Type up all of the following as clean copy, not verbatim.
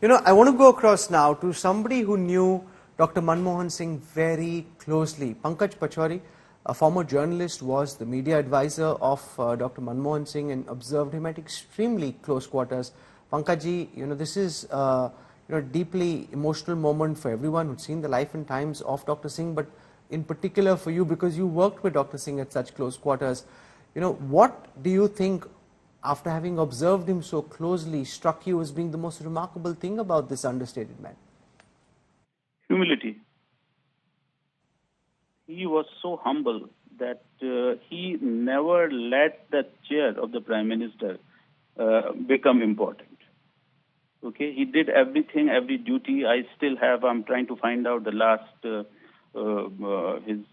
I want to go across now to somebody who knew Dr. Manmohan Singh very closely. Pankaj Pachauri, a former journalist, was the media advisor of Dr. Manmohan Singh and observed him at extremely close quarters. Pankajji, this is deeply emotional moment for everyone who's seen the life and times of Dr. Singh, but in particular for you because you worked with Dr. Singh at such close quarters. What do you think, after having observed him so closely, struck you as being the most remarkable thing about this understated man? Humility. He was so humble that he never let the chair of the Prime Minister become important. Okay, he did everything, every duty. I'm trying to find out the last, his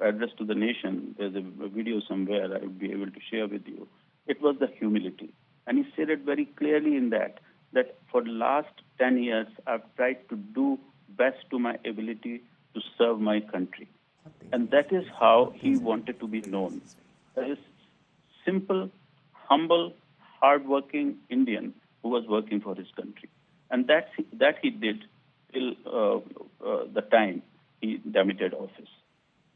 address to the nation. There's a video somewhere I would be able to share with you. It was the humility. And he said it very clearly in that for the last 10 years, I've tried to do best to my ability to serve my country. And that is how he wanted to be known. That is simple, humble, hardworking Indian who was working for his country. And that he did till the time he demitted office.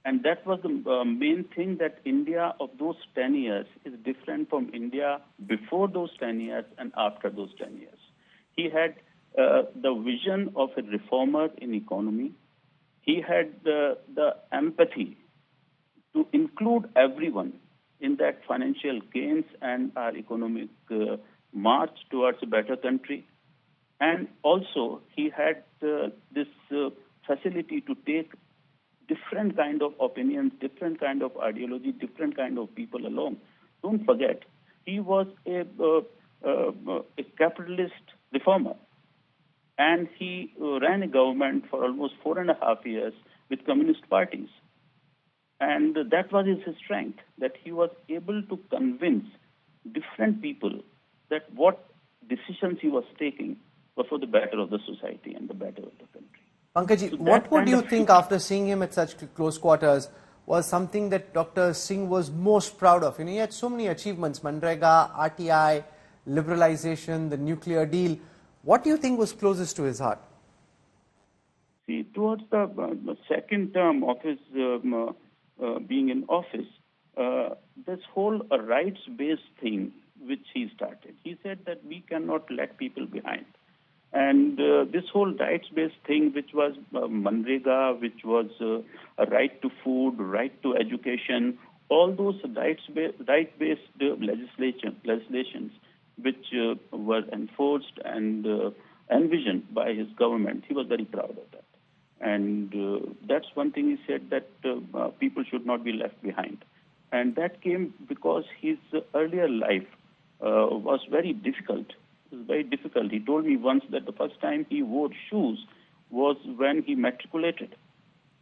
And that was the main thing, that India of those 10 years is different from India before those 10 years and after those 10 years. He had the vision of a reformer in economy. He had the empathy to include everyone in that financial gains and our economic march towards a better country. And also, he had this facility to take different kind of opinions, different kind of ideology, different kind of people along. Don't forget, he was a capitalist reformer. And he ran a government for almost 4.5 years with communist parties. And that was his strength, that he was able to convince different people that what decisions he was taking were for the better of the society and the better of the country. Pankajji, what would you think, after seeing him at such close quarters, was something that Dr. Singh was most proud of? He had so many achievements: Manrega, RTI, liberalization, the nuclear deal. What do you think was closest to his heart? See, towards the second term of his being in office, this whole rights-based thing which he started, he said that we cannot let people behind. And this whole rights-based thing, which was Manrega, which was a right to food, right to education, all those right-based legislations which were enforced and envisioned by his government, he was very proud of that. And that's one thing he said, that people should not be left behind. And that came because his earlier life was very difficult. It was very difficult. He told me once that the first time he wore shoes was when he matriculated.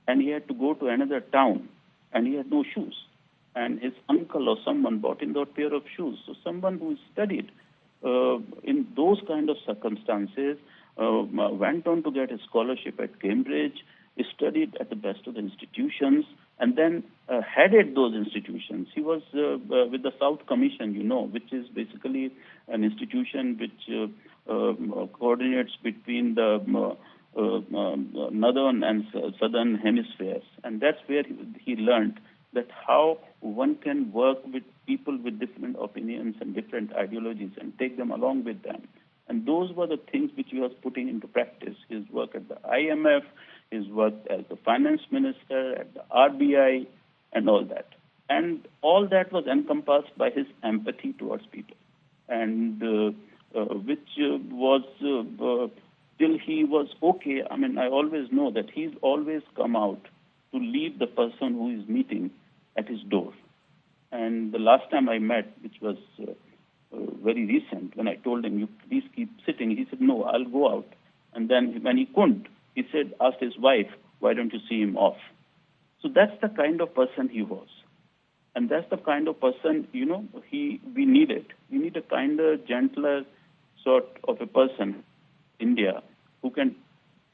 And he had to go to another town, and he had no shoes. And his uncle or someone bought him that pair of shoes. So someone who studied in those kind of circumstances went on to get a scholarship at Cambridge, studied at the best of the institutions, and then headed those institutions. He was with the South Commission, which is basically an institution which coordinates between the northern and southern hemispheres. And that's where he learned that how one can work with people with different opinions and different ideologies and take them along with them. And those were the things which he was putting into practice. His work at the IMF, his work as the finance minister, at the RBI, and all that. And all that was encompassed by his empathy towards people. And which was, till he was okay, I always know that he's always come out to leave the person who is meeting at his door. And the last time I met, which was very recent, when I told him, you please keep sitting, he said, no, I'll go out. And then when he couldn't, he said, asked his wife, why don't you see him off? So that's the kind of person he was. And that's the kind of person, we needed. We need a kinder, gentler sort of a person, India, who can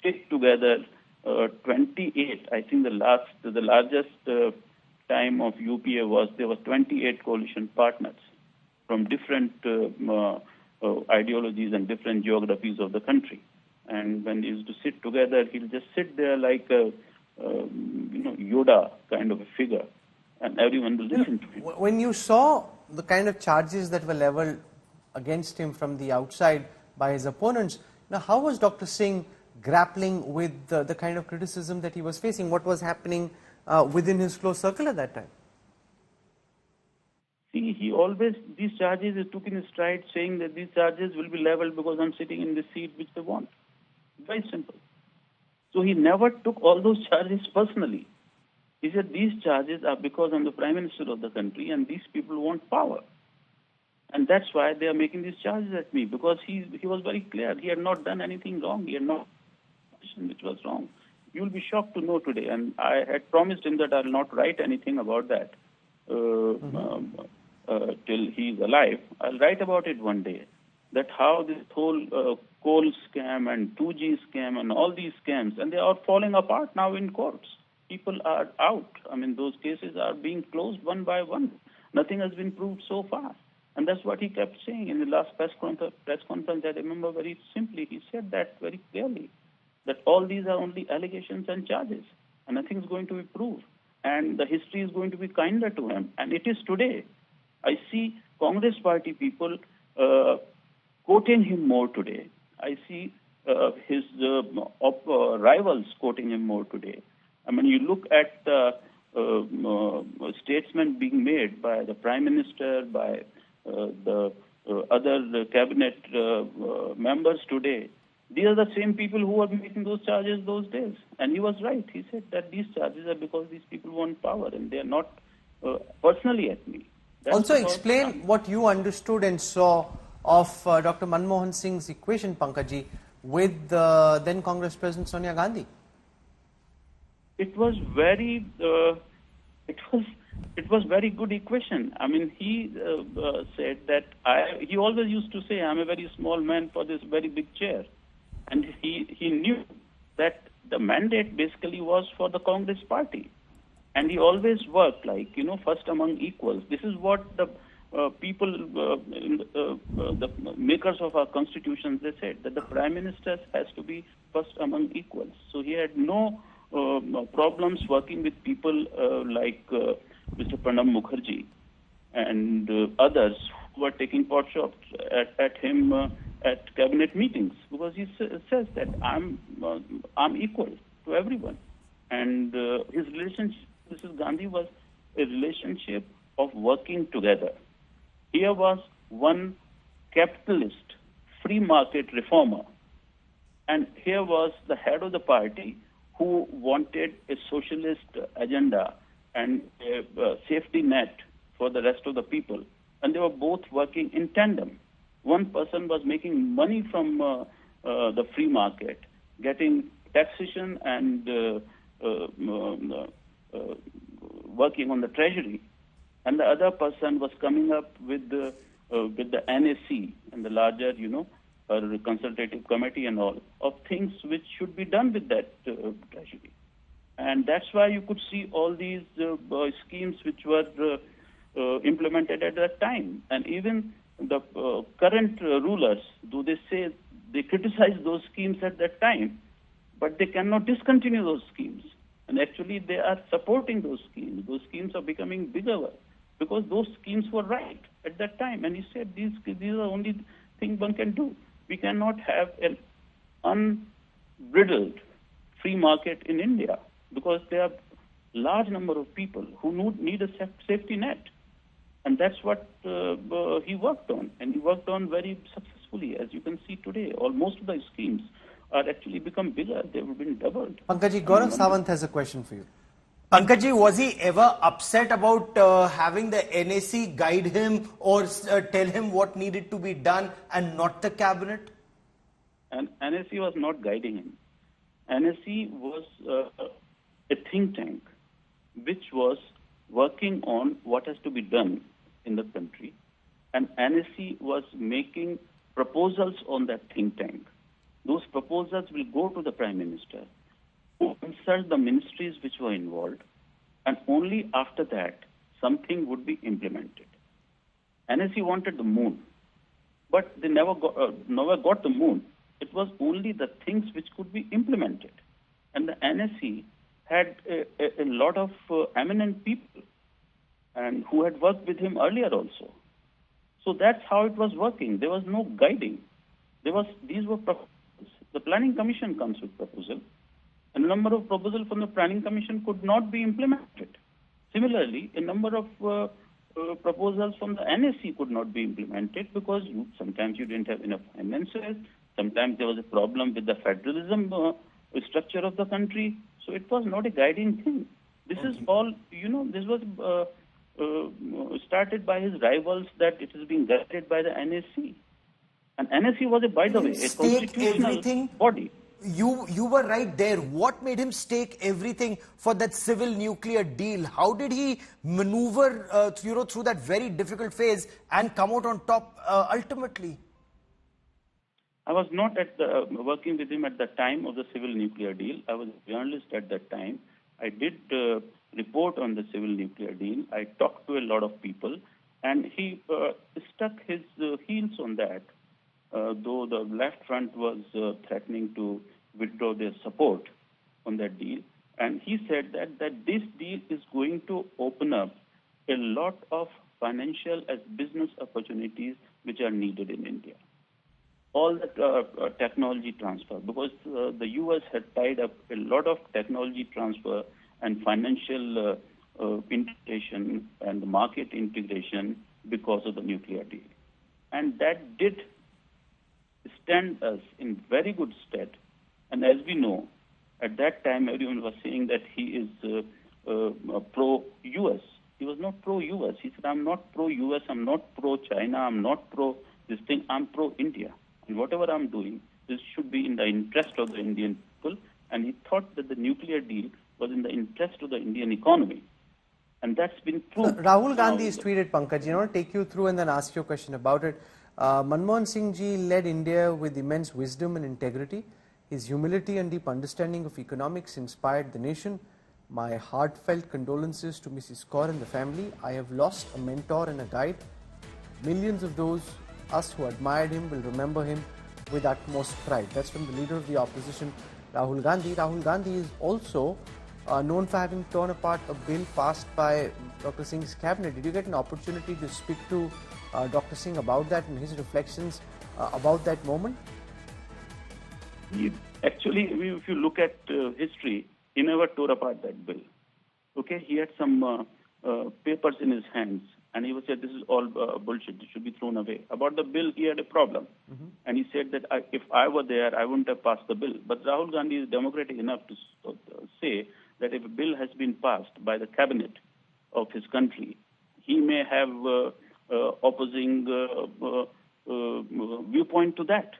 take together 28, I think the largest time of UPA was, there were 28 coalition partners from different ideologies and different geographies of the country. And when they used to sit together, he'll just sit there like a Yoda kind of a figure, and everyone will listen to him. When you saw the kind of charges that were leveled against him from the outside by his opponents, now how was Dr. Singh grappling with the kind of criticism that he was facing? What was happening within his close circle at that time? See, he always, these charges he took in his stride, saying that these charges will be leveled because I'm sitting in the seat which they want. Very simple. So he never took all those charges personally. He said these charges are because I'm the Prime Minister of the country and these people want power. And that's why they are making these charges at me, because he was very clear. He had not done anything wrong. He had not done which was wrong. You'll be shocked to know today, and I had promised him that I'll not write anything about that till he's alive. I'll write about it one day, that how this whole coal scam and 2G scam and all these scams, and they are falling apart now in courts. People are out. I mean, those cases are being closed one by one. Nothing has been proved so far. And that's what he kept saying in the last press conference. I remember very simply, he said that very clearly, that all these are only allegations and charges, and nothing is going to be proved. And the history is going to be kinder to him. And it is today. I see Congress party people quoting him more today. I see his rivals quoting him more today. I mean, you look at the statements being made by the Prime Minister, by the other cabinet members today. These are the same people who were making those charges those days. And he was right. He said that these charges are because these people want power and they are not personally at me. That's also explain what you understood and saw of Dr. Manmohan Singh's equation, Pankaj, with then Congress President Sonia Gandhi. It was very, it was very good equation. I mean, he said that he always used to say, I'm a very small man for this very big chair. And he knew that the mandate basically was for the Congress party. And he always worked like, first among equals. This is what the people, the makers of our constitution, they said, that the Prime Minister has to be first among equals. So he had no problems working with people like Mr. Pranab Mukherjee and others who were taking pot shots at him at cabinet meetings, because he says that I'm equal to everyone. And his relationship with Mrs. Gandhi was a relationship of working together. Here was one capitalist, free market reformer, and here was the head of the party who wanted a socialist agenda and a safety net for the rest of the people. And they were both working in tandem. One person was making money from the free market, getting taxation and working on the treasury. And the other person was coming up with the NAC and the larger, consultative committee and all of things which should be done with that treasury. And that's why you could see all these schemes which were implemented at that time. And even the current rulers, though they say they criticize those schemes at that time, but they cannot discontinue those schemes. And actually they are supporting those schemes. Those schemes are becoming bigger because those schemes were right at that time. And he said these are the only thing one can do. We cannot have an unbridled free market in India because there are large number of people who need a safety net. And that's what he worked on. And he worked on very successfully. As you can see today, most of the schemes are actually become bigger. They've been doubled. Pankaj, Gaurav Sawant has a question for you. Pankaj, was he ever upset about having the NAC guide him or tell him what needed to be done and not the cabinet? And NAC was not guiding him. NAC was a think tank which was working on what has to be done in the country. And NAC was making proposals on that think tank. Those proposals will go to the Prime Minister, who consult the ministries which were involved, and only after that something would be implemented. NAC wanted the moon, but they never got the moon. It was only the things which could be implemented. And the NSE had a lot of eminent people and who had worked with him earlier also. So that's how it was working. There was no guiding. These were proposals. The Planning Commission comes with proposal, and a number of proposals from the Planning Commission could not be implemented. Similarly, a number of proposals from the NSE could not be implemented because sometimes you didn't have enough finances, sometimes there was a problem with the federalism structure of the country, so it was not a guiding thing. This is all, this was started by his rivals that it is being guided by the NSE. And NSE was, by the way, a constitutional body. You were right there. What made him stake everything for that civil nuclear deal? How did he maneuver through that very difficult phase and come out on top ultimately? I was not working with him at the time of the civil nuclear deal. I was a journalist at that time. I did report on the civil nuclear deal. I talked to a lot of people, and he stuck his heels on that. Though the left front was threatening to withdraw their support on that deal. And he said that this deal is going to open up a lot of financial and business opportunities which are needed in India. All the technology transfer, because the US had tied up a lot of technology transfer and financial integration and market integration because of the nuclear deal. And that did stand us in very good stead. And as we know, at that time everyone was saying that he is pro-US. He was not pro-US. He said, I'm not pro-US, I'm not pro-China, I'm not pro this thing, I'm pro-India. And whatever I'm doing, this should be in the interest of the Indian people. And he thought that the nuclear deal was in the interest of the Indian economy. And that's been proved. Rahul Gandhi has tweeted, Pankaj, I want to take you through and then ask you a question about it. Manmohan Singh ji led India with immense wisdom and integrity. His humility and deep understanding of economics inspired the nation. My heartfelt condolences to Mrs. Kaur and the family. I have lost a mentor and a guide. Millions of us who admired him will remember him with utmost pride. That's from the leader of the opposition, Rahul Gandhi. Rahul Gandhi is also known for having torn apart a bill passed by Dr. Singh's cabinet. Did you get an opportunity to speak to Dr. Singh about that and his reflections about that moment? Actually, if you look at history, he never tore apart that bill. Okay, he had some papers in his hands, and he said, this is all bullshit, it should be thrown away. About the bill, he had a problem. And he said that if I were there, I wouldn't have passed the bill. But Rahul Gandhi is democratic enough to say that if a bill has been passed by the cabinet of his country, he may have opposing viewpoint to that.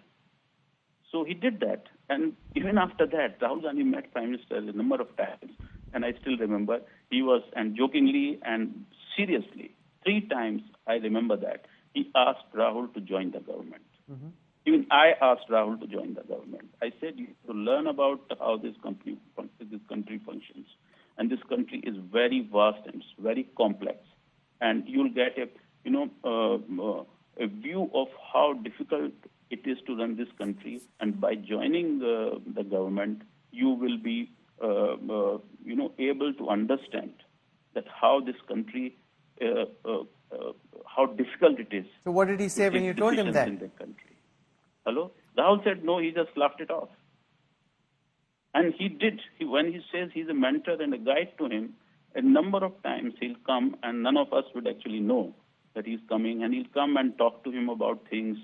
So he did that. And even after that, Rahul Gandhi met Prime Minister a number of times. And I still remember he was, and jokingly and seriously, 3 times I remember that, he asked Rahul to join the government. Even I asked Rahul to join the government. I said, you have to learn about how this country functions. And this country is very vast and it's very complex. And you'll get a view of how difficult it is to run this country. And by joining the government, you will be able to understand that how this country, how difficult it is. So what did he say when you told him that? In the country. Hello? Rahul said no, he just laughed it off. And he did. When he says he's a mentor and a guide to him, a number of times he'll come and none of us would actually know that he's coming, and he'll come and talk to him about things,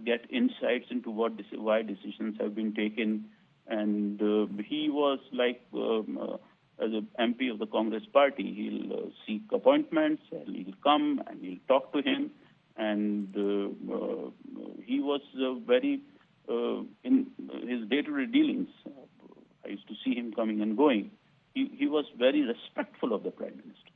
get insights into why decisions have been taken. And he was like, as an MP of the Congress party, he'll seek appointments, and he'll come and he'll talk to him. And he was very, in his day-to-day dealings, I used to see him coming and going. He was very respectful of the Prime Minister.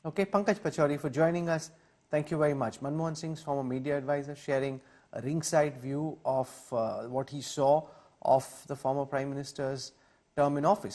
Okay, Pankaj Pachauri, for joining us. Thank you very much. Manmohan Singh's former media advisor sharing a ringside view of what he saw of the former Prime Minister's term in office.